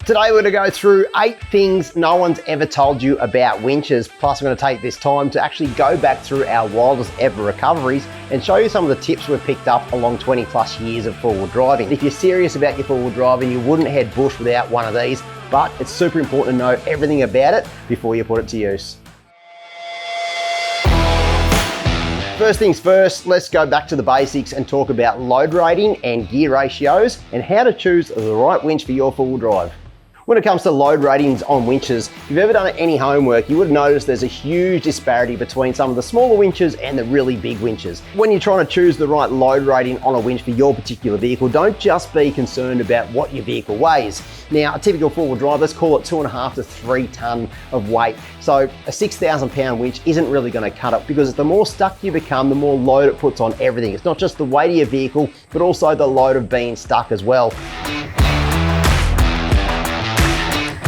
Today we're going to go through 8 things no one's ever told you about winches. Plus we're going to take this time to actually go back through our wildest ever recoveries and show you some of the tips we've picked up along 20 plus years of four-wheel driving. If you're serious about your four-wheel driving, you wouldn't head bush without one of these, but it's super important to know everything about it before you put it to use. First things first, let's go back to the basics and talk about load rating and gear ratios and how to choose the right winch for your four-wheel drive. When it comes to load ratings on winches, if you've ever done any homework, you would notice there's a huge disparity between some of the smaller winches and the really big winches. When you're trying to choose the right load rating on a winch for your particular vehicle, don't just be concerned about what your vehicle weighs. Now, a typical four-wheel drive, let's call it 2.5 to 3 tonne of weight. So a 6,000 pound winch isn't really going to cut it, because the more stuck you become, the more load it puts on everything. It's not just the weight of your vehicle, but also the load of being stuck as well.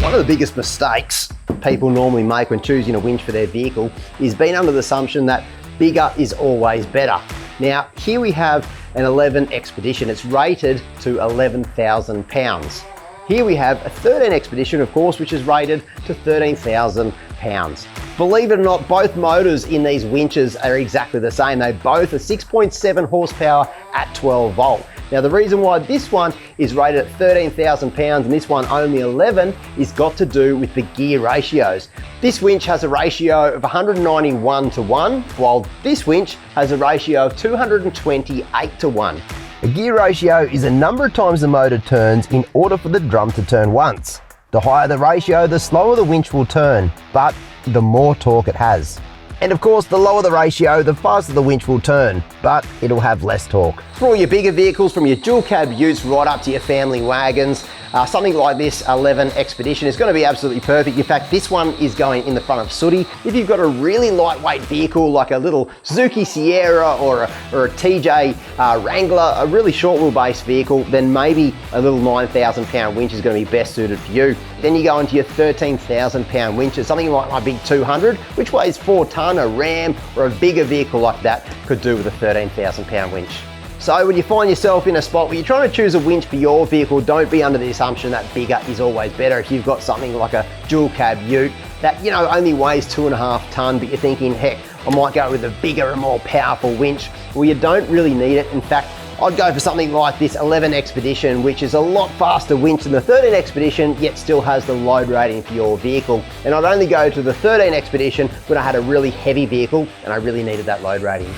One of the biggest mistakes people normally make when choosing a winch for their vehicle is being under the assumption that bigger is always better. Now, here we have an 11 Expedition. It's rated to 11,000 pounds. Here we have a 13 Expedition, of course, which is rated to 13,000 pounds. Believe it or not, both motors in these winches are exactly the same. They both are 6.7 horsepower at 12 volt. Now, the reason why this one is rated at 13,000 pounds and this one only 11 is got to do with the gear ratios. This winch has a ratio of 191 to 1, while this winch has a ratio of 228 to 1. A gear ratio is a number of times the motor turns in order for the drum to turn once. The higher the ratio, the slower the winch will turn, but the more torque it has. And of course, the lower the ratio, the faster the winch will turn, but it'll have less torque. For all your bigger vehicles, from your dual cab utes right up to your family wagons, something like this 11 Expedition is going to be absolutely perfect. In fact, this one is going in the front of Sooty. If you've got a really lightweight vehicle like a little Suzuki Sierra or a TJ Wrangler, a really short wheelbase vehicle, then maybe a little 9,000 pound winch is going to be best suited for you. Then you go into your 13,000 pound winches, something like my big 200, which weighs 4 tonne, a Ram or a bigger vehicle like that could do with a 13,000 pound winch. So when you find yourself in a spot where you're trying to choose a winch for your vehicle, don't be under the assumption that bigger is always better. If you've got something like a dual cab ute that, you know, only weighs 2.5 tonne, but you're thinking, heck, I might go with a bigger and more powerful winch. Well, you don't really need it. In fact, I'd go for something like this 11 Expedition, which is a lot faster winch than the 13 Expedition, yet still has the load rating for your vehicle. And I'd only go to the 13 Expedition when I had a really heavy vehicle and I really needed that load rating.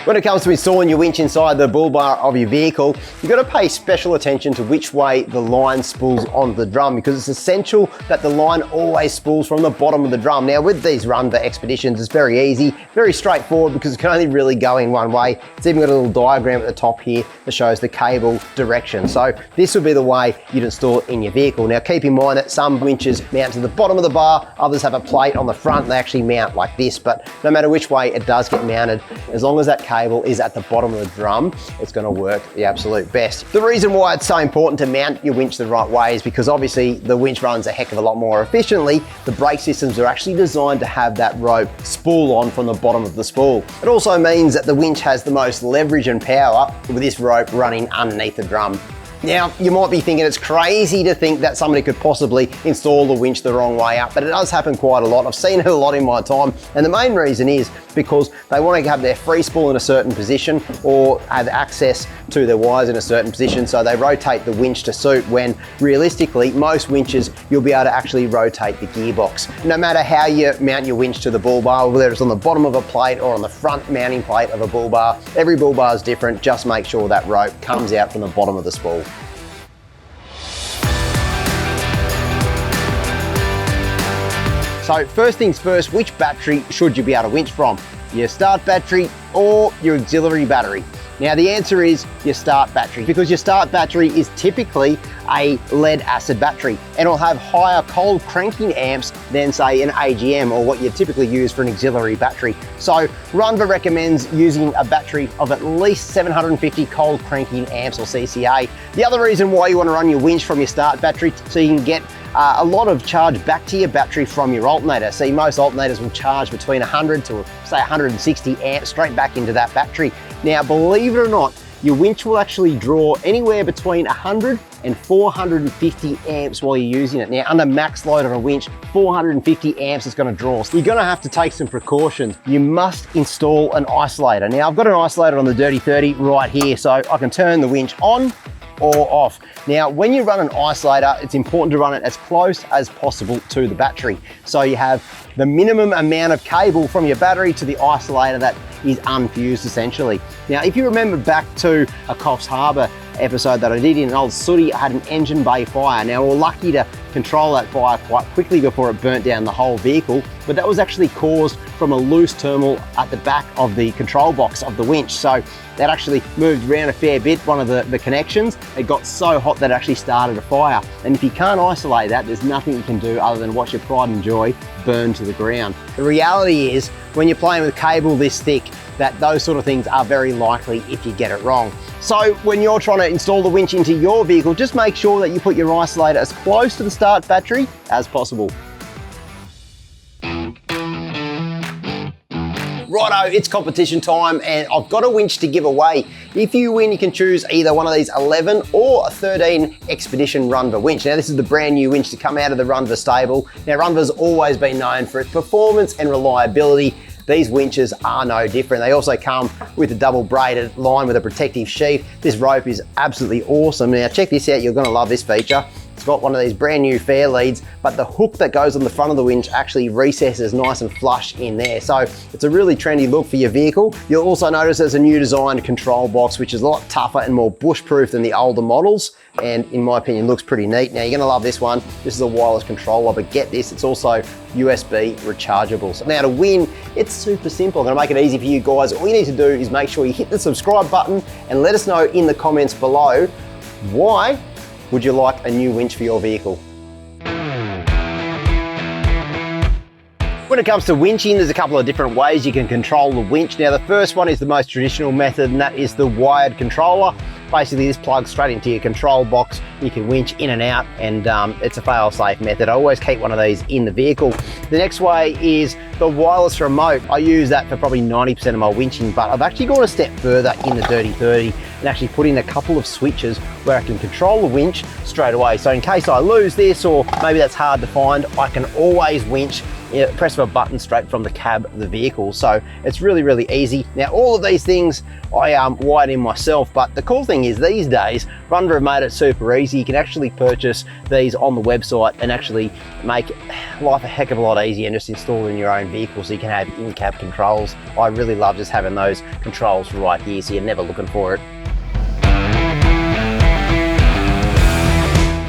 When it comes to installing your winch inside the bull bar of your vehicle, you've got to pay special attention to which way the line spools onto the drum, because it's essential that the line always spools from the bottom of the drum. Now, with these Runva Expeditions, it's very easy, very straightforward, because it can only really go in one way. It's even got a little diagram at the top here that shows the cable direction. So this would be the way you'd install it in your vehicle. Now, keep in mind that some winches mount to the bottom of the bar, others have a plate on the front, and they actually mount like this, but no matter which way it does get mounted, as long as that cable is at the bottom of the drum, it's going to work the absolute best. The reason why it's so important to mount your winch the right way is because obviously the winch runs a heck of a lot more efficiently. The brake systems are actually designed to have that rope spool on from the bottom of the spool. It also means that the winch has the most leverage and power with this rope running underneath the drum. Now, you might be thinking it's crazy to think that somebody could possibly install the winch the wrong way up, but it does happen quite a lot. I've seen it a lot in my time, and the main reason is because they want to have their free spool in a certain position or have access to their wires in a certain position, so they rotate the winch to suit, when realistically, most winches, you'll be able to actually rotate the gearbox. No matter how you mount your winch to the bull bar, whether it's on the bottom of a plate or on the front mounting plate of a bull bar, every bull bar is different. Just make sure that rope comes out from the bottom of the spool. So first things first, which battery should you be able to winch from? Your start battery or your auxiliary battery? Now the answer is your start battery, because your start battery is typically a lead acid battery and it'll have higher cold cranking amps than say an AGM or what you typically use for an auxiliary battery. So Runva recommends using a battery of at least 750 cold cranking amps or CCA. The other reason why you want to run your winch from your start battery, so you can get a lot of charge back to your battery from your alternator. See, most alternators will charge between 100 to say 160 amps straight back into that battery. Now, believe it or not, your winch will actually draw anywhere between 100 and 450 amps while you're using it. Now, under max load on a winch, 450 amps is going to draw. So you're going to have to take some precautions. You must install an isolator. Now, I've got an isolator on the Dirty 30 right here, so I can turn the winch on or off. Now, when you run an isolator, it's important to run it as close as possible to the battery. So you have the minimum amount of cable from your battery to the isolator that is unfused essentially. Now, if you remember back to a Coffs Harbour episode that I did in an old sooty, I had an engine bay fire. Now, we were lucky to control that fire quite quickly before it burnt down the whole vehicle, but that was actually caused from a loose terminal at the back of the control box of the winch. So that actually moved around a fair bit, one of the connections. It got so hot that it actually started a fire. And if you can't isolate that, there's nothing you can do other than watch your pride and joy burn to the ground. The reality is, when you're playing with cable this thick, that those sort of things are very likely if you get it wrong. So when you're trying to install the winch into your vehicle, just make sure that you put your isolator as close to the start battery as possible. Righto, it's competition time and I've got a winch to give away. If you win, you can choose either one of these 11 or a 13 Expedition Runva winch. Now, this is the brand new winch to come out of the Runva stable. Now, Runva's always been known for its performance and reliability. These winches are no different. They also come with a double braided line with a protective sheath. This rope is absolutely awesome. Now, check this out, you're gonna love this feature. It's got one of these brand new fair leads, but the hook that goes on the front of the winch actually recesses nice and flush in there. So it's a really trendy look for your vehicle. You'll also notice there's a new designed control box, which is a lot tougher and more bush-proof than the older models. And in my opinion, looks pretty neat. Now, you're gonna love this one. This is a wireless controller, but get this, it's also USB rechargeable. So now to win, it's super simple. I'm gonna make it easy for you guys. All you need to do is make sure you hit the subscribe button and let us know in the comments below, why would you like a new winch for your vehicle? When it comes to winching, there's a couple of different ways you can control the winch. Now, the first one is the most traditional method, and that is the wired controller. Basically, this plugs straight into your control box. You can winch in and out, and it's a fail-safe method. I always keep one of these in the vehicle. The next way is the wireless remote. I use that for probably 90% of my winching, but I've actually gone a step further in the Dirty 30 and actually put in a couple of switches where I can control the winch straight away. So in case I lose this, or maybe that's hard to find, I can always winch, press of a button straight from the cab of the vehicle. So it's really, really easy. Now, all of these things I wired in myself, but the cool thing is these days, Runva have made it super easy. You can actually purchase these on the website and actually make life a heck of a lot easier and just install it in your own vehicle so you can have in-cab controls. I really love just having those controls right here, so you're never looking for it.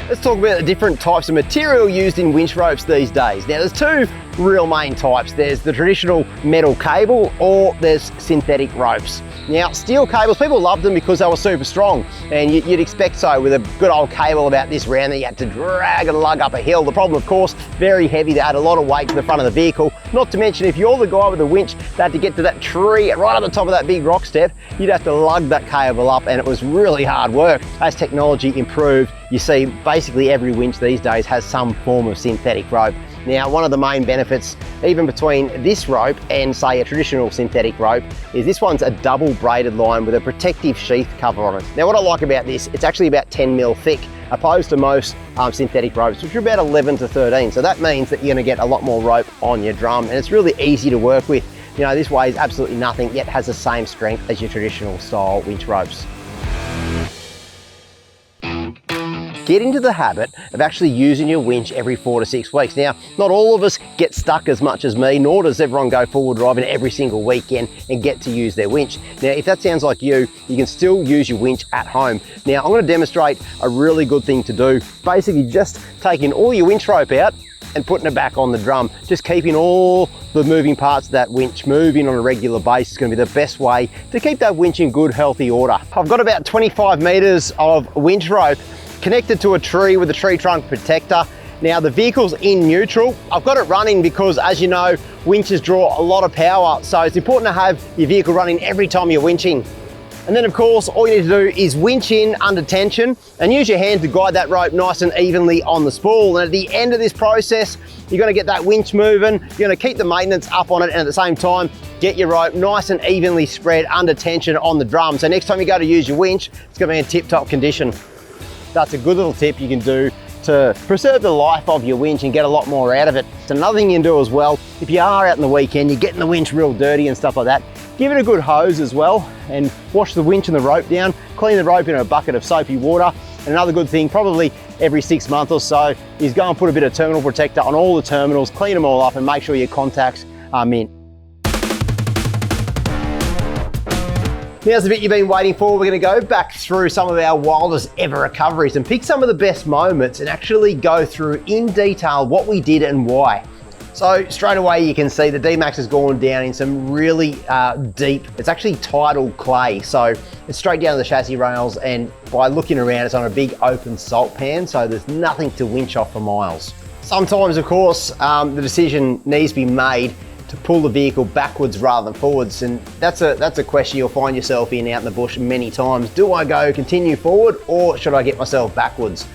Let's talk about the different types of material used in winch ropes these days. Now, there's two real main types. There's the traditional metal cable, or there's synthetic ropes. Now, steel cables, people love them because they were super strong, and you'd expect so with a good old cable about this round that you had to drag and lug up a hill. The problem, of course, very heavy. They add a lot of weight to the front of the vehicle. Not to mention, if you're the guy with the winch that had to get to that tree right on the top of that big rock step, you'd have to lug that cable up, and it was really hard work. As technology improved, you see basically every winch these days has some form of synthetic rope. Now, one of the main benefits, even between this rope and say a traditional synthetic rope, is this one's a double braided line with a protective sheath cover on it. Now, what I like about this, it's actually about 10 mil thick, opposed to most synthetic ropes, which are about 11 to 13. So that means that you're gonna get a lot more rope on your drum, and it's really easy to work with. You know, this weighs absolutely nothing, yet has the same strength as your traditional style winch ropes. Get into the habit of actually using your winch every 4 to 6 weeks. Now, not all of us get stuck as much as me, nor does everyone go forward driving every single weekend and get to use their winch. Now, if that sounds like you can still use your winch at home. Now, I'm going to demonstrate a really good thing to do. Basically, just taking all your winch rope out and putting it back on the drum. Just keeping all the moving parts of that winch moving on a regular basis is going to be the best way to keep that winch in good, healthy order. I've got about 25 meters of winch rope connected to a tree with a tree trunk protector. Now, the vehicle's in neutral. I've got it running because, as you know, winches draw a lot of power, so it's important to have your vehicle running every time you're winching. And then, of course, all you need to do is winch in under tension and use your hand to guide that rope nice and evenly on the spool. And at the end of this process, you're going to get that winch moving, you're going to keep the maintenance up on it, and at the same time, get your rope nice and evenly spread under tension on the drum. So next time you go to use your winch, it's going to be in tip-top condition. that's a good little tip you can do to preserve the life of your winch and get a lot more out of it. So another thing you can do as well, if you are out in the weekend, you're getting the winch real dirty and stuff like that, give it a good hose as well and wash the winch and the rope down, clean the rope in a bucket of soapy water. And another good thing, probably every 6 months or so, is go and put a bit of terminal protector on all the terminals, clean them all up and make sure your contacts are mint. Now's the bit you've been waiting for. We're going to go back through some of our wildest ever recoveries and pick some of the best moments and actually go through in detail what we did and why. So straight away you can see the D-Max has gone down in some really deep, it's actually tidal clay. So it's straight down to the chassis rails, and by looking around it's on a big open salt pan, so there's nothing to winch off for miles. Sometimes of course the decision needs to be made to pull the vehicle backwards rather than forwards, and that's a question you'll find yourself in out in the bush many times. Do I go continue forward or should I get myself backwards?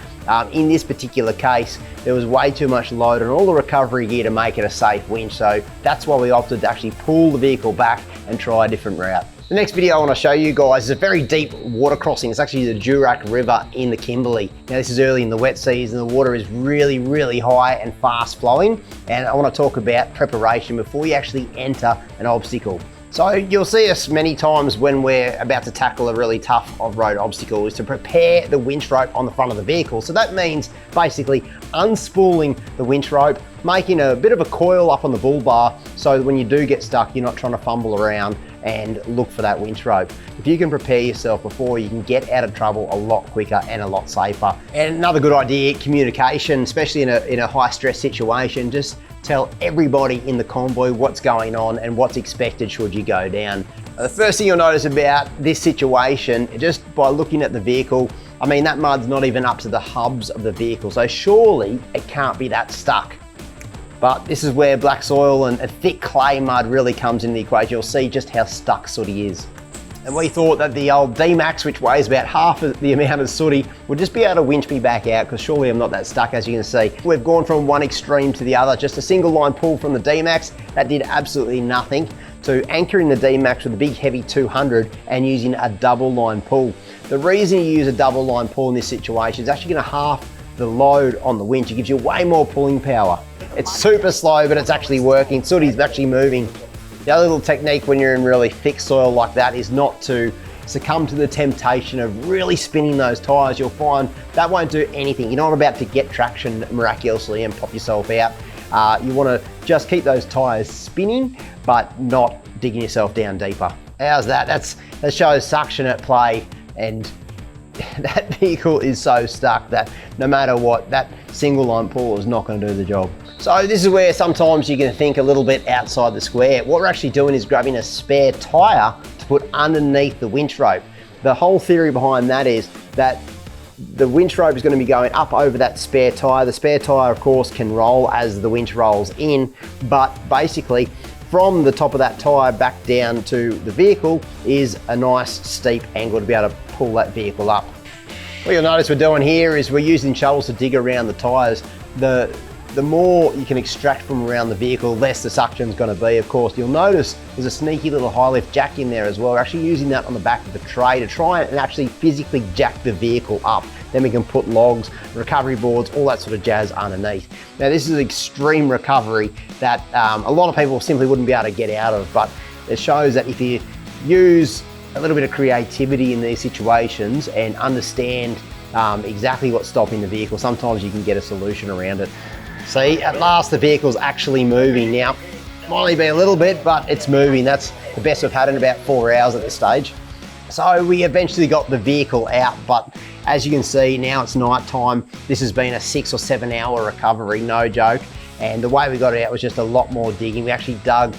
In this particular case, there was way too much load on all the recovery gear to make it a safe winch, so that's why we opted to actually pull the vehicle back and try a different route. The next video I want to show you guys is a very deep water crossing. It's actually the Durack River in the Kimberley. Now this is early in the wet season, the water is really, really high and fast flowing, and I want to talk about preparation before you actually enter an obstacle. So you'll see us many times when we're about to tackle a really tough off-road obstacle is to prepare the winch rope on the front of the vehicle. So that means basically unspooling the winch rope, making a bit of a coil up on the bull bar so when you do get stuck, you're not trying to fumble around and look for that winch rope. If you can prepare yourself before, you can get out of trouble a lot quicker and a lot safer. And another good idea, communication, especially in a high stress situation, just tell everybody in the convoy what's going on and what's expected should you go down. The first thing you'll notice about this situation, just by looking at the vehicle, I mean that mud's not even up to the hubs of the vehicle, so surely it can't be that stuck. But this is where black soil and a thick clay mud really comes into the equation. You'll see just how stuck Sooty is. And we thought that the old D-Max, which weighs about half of the amount of Sooty, would just be able to winch me back out, because surely I'm not that stuck, as you can see. We've gone from one extreme to the other. Just a single line pull from the D-Max, that did absolutely nothing, to anchoring the D-Max with a big heavy 200 and using a double line pull. The reason you use a double line pull in this situation is actually going to half the load on the winch. It gives you way more pulling power. It's super slow, but it's actually working. Sooty's actually moving. The other little technique when you're in really thick soil like that is not to succumb to the temptation of really spinning those tires. You'll find that won't do anything. You're not about to get traction miraculously and pop yourself out. You want to just keep those tires spinning, but not digging yourself down deeper. How's that? That shows suction at play, and that vehicle is so stuck that no matter what, that single line pull is not going to do the job. So this is where sometimes you can think a little bit outside the square. What we're actually doing is grabbing a spare tire to put underneath the winch rope. The whole theory behind that is that the winch rope is going to be going up over that spare tire. The spare tire, of course, can roll as the winch rolls in, but basically from the top of that tire back down to the vehicle is a nice steep angle to be able to pull that vehicle up. What you'll notice we're doing here is we're using shovels to dig around the tires. The more you can extract from around the vehicle, less the suction's going to be, of course. You'll notice there's a sneaky little high lift jack in there as well. We're actually using that on the back of the tray to try and actually physically jack the vehicle up. Then we can put logs, recovery boards, all that sort of jazz underneath. Now this is extreme recovery that a lot of people simply wouldn't be able to get out of, but it shows that if you use a little bit of creativity in these situations and understand exactly what's stopping the vehicle, sometimes you can get a solution around it. See, at last the vehicle's actually moving. Now, it might only be a little bit, but it's moving. That's the best we've had in about 4 hours at this stage. So we eventually got the vehicle out, but as you can see, now it's night time. This has been a 6 or 7 hour recovery, no joke. And the way we got it out was just a lot more digging. We actually dug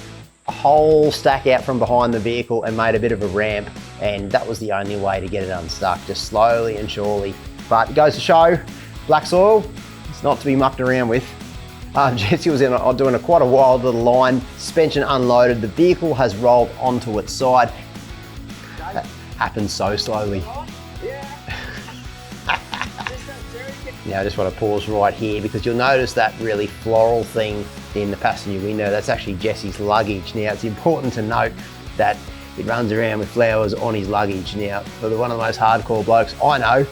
a whole stack out from behind the vehicle and made a bit of a ramp, and that was the only way to get it unstuck, just slowly and surely. But it goes to show, black soil, it's not to be mucked around with. Jesse was doing quite a wild little line, suspension unloaded, the vehicle has rolled onto its side. That happens so slowly. Now I just want to pause right here because you'll notice that really floral thing in the passenger window. That's actually Jesse's luggage. Now it's important to note that he runs around with flowers on his luggage. Now for one of the most hardcore blokes I know,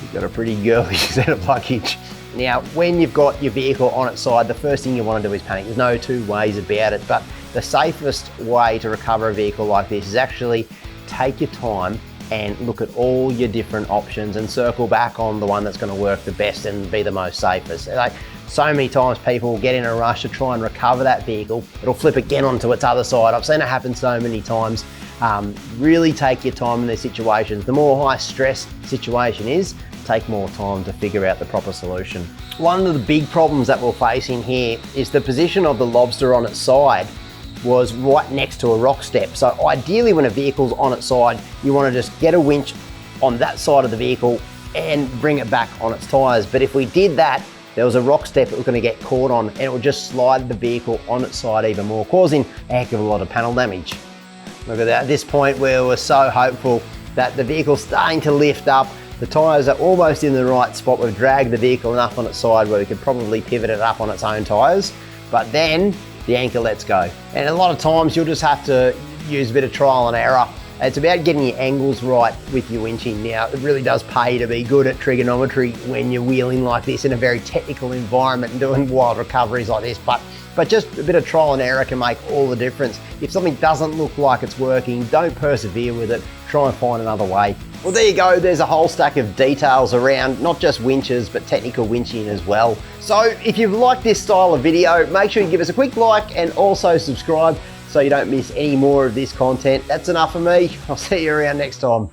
You've got a pretty girly set of luggage. Now, when you've got your vehicle on its side, the first thing you want to do is panic. There's no two ways about it, but the safest way to recover a vehicle like this is actually take your time and look at all your different options and circle back on the one that's going to work the best and be the most safest. Like, so many times people get in a rush to try and recover that vehicle, it'll flip again onto its other side. I've seen it happen so many times. Really take your time in these situations. The more high stress situation is, take more time to figure out the proper solution. One of the big problems that we're facing here is the position of the lobster on its side was right next to a rock step. So ideally when a vehicle's on its side, you want to just get a winch on that side of the vehicle and bring it back on its tires. But if we did that, there was a rock step that was going to get caught on and it would just slide the vehicle on its side even more, causing a heck of a lot of panel damage. Look at that, at this point where we're so hopeful that the vehicle's starting to lift up, the tyres are almost in the right spot. We've dragged the vehicle enough on its side where we could probably pivot it up on its own tyres, but then the anchor lets go. And a lot of times you'll just have to use a bit of trial and error. It's about getting your angles right with your winching. Now, it really does pay to be good at trigonometry when you're wheeling like this in a very technical environment and doing wild recoveries like this, but just a bit of trial and error can make all the difference. If something doesn't look like it's working, don't persevere with it, try and find another way. Well, there you go, there's a whole stack of details around not just winches, but technical winching as well. So if you've liked this style of video, make sure you give us a quick like and also subscribe so you don't miss any more of this content. That's enough for me. I'll see you around next time.